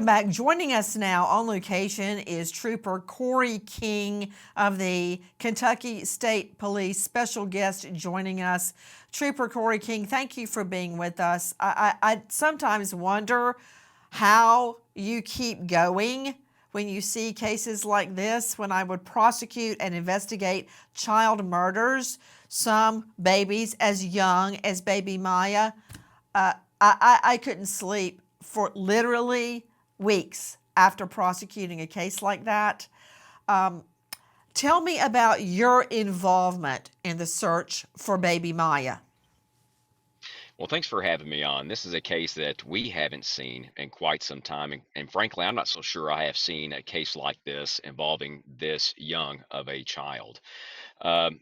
back. Joining us now on location is Trooper Corey King of the Kentucky State Police, special guest joining us. Trooper Corey King, thank you for being with us. I sometimes wonder how you keep going when you see cases like this. When I would prosecute and investigate child murders, some babies as young as baby Miya, I couldn't sleep for literally weeks after prosecuting a case like that. Tell me about your involvement in the search for baby Miya. Well, thanks for having me on. This is a case that we haven't seen in quite some time. And frankly, I'm not so sure I have seen a case like this involving this young of a child. Um,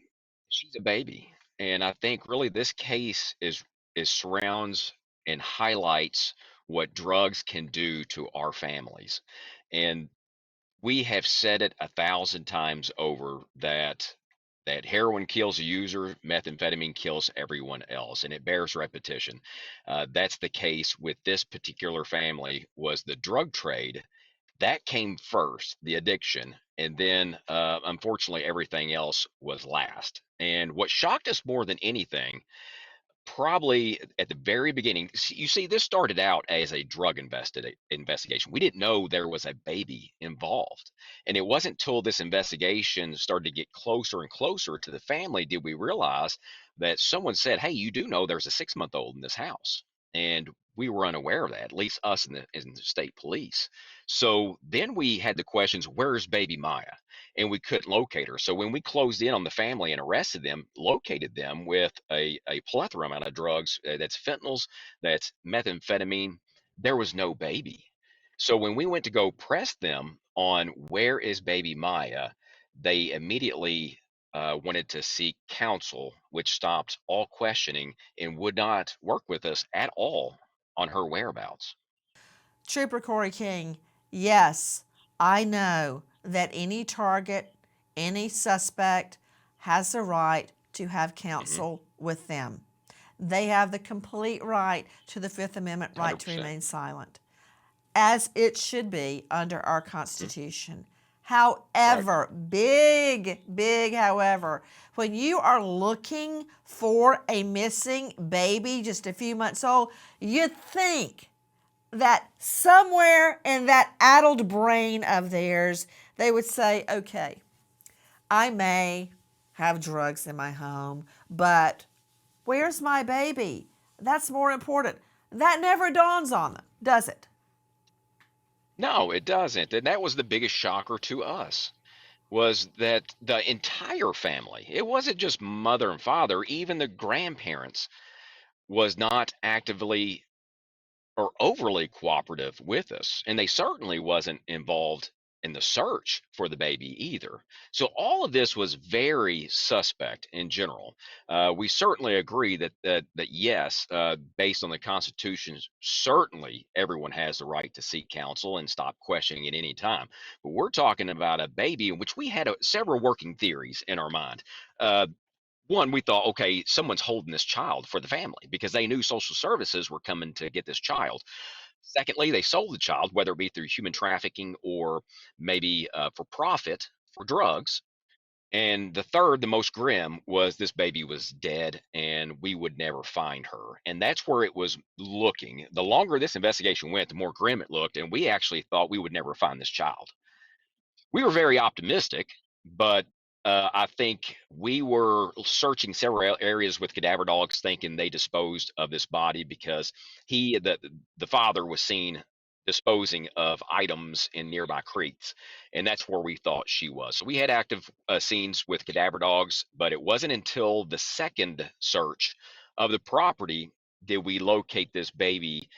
she's a baby. And I think really this case is surrounds and highlights what drugs can do to our families. And we have said it 1,000 times over that heroin kills a user, methamphetamine kills everyone else, and it bears repetition. That's the case with this particular family. Was the drug trade that came first, the addiction, and then unfortunately everything else was last. And what shocked us more than anything, probably at the very beginning, you see, this started out as a drug investigation. We didn't know there was a baby involved. And it wasn't until this investigation started to get closer and closer to the family did we realize that someone said, "Hey, you do know there's a 6 month old in this house." And we were unaware of that, at least us in the state police. So then we had the questions, where's baby Miya? And we couldn't locate her. So when we closed in on the family and arrested them, located them with a plethora amount of drugs, that's fentanyls, that's methamphetamine, there was no baby. So when we went to go press them on where is baby Miya, they immediately wanted to seek counsel, which stopped all questioning and would not work with us at all on her whereabouts. Trooper Corey King, yes, I know that any target, any suspect has the right to have Hmm. counsel with them. They have the complete right to the Fifth Amendment right to 100%. remain silent, as it should be under our Hmm. Constitution. Right. However, big however, when you are looking for a missing baby just a few months old, you'd think that somewhere in that addled brain of theirs, they would say, okay, I may have drugs in my home, but where's my baby? That's more important. That never dawns on them, does it? No, it doesn't. And that was the biggest shocker to us, was that the entire family, it wasn't just mother and father, even the grandparents was not actively or overly cooperative with us. And they certainly wasn't involved in the search for the baby either. So all of this was very suspect in general. We certainly agree that yes, based on the Constitution, certainly everyone has the right to seek counsel and stop questioning at any time. But we're talking about a baby in which we had several working theories in our mind. Uh, One, we thought, okay, someone's holding this child for the family because they knew social services were coming to get this child. Secondly, they sold the child, whether it be through human trafficking or maybe for profit for drugs. And the third, the most grim, was this baby was dead and we would never find her. And that's where it was looking. The longer this investigation went, the more grim it looked. And we actually thought we would never find this child. We were very optimistic, but I think we were searching several areas with cadaver dogs, thinking they disposed of this body because the father was seen disposing of items in nearby creeks, and that's where we thought she was. So we had active scenes with cadaver dogs, but it wasn't until the second search of the property did we locate this baby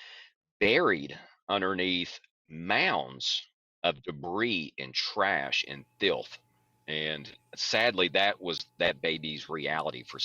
buried underneath mounds of debris and trash and filth. And sadly, that was that baby's reality for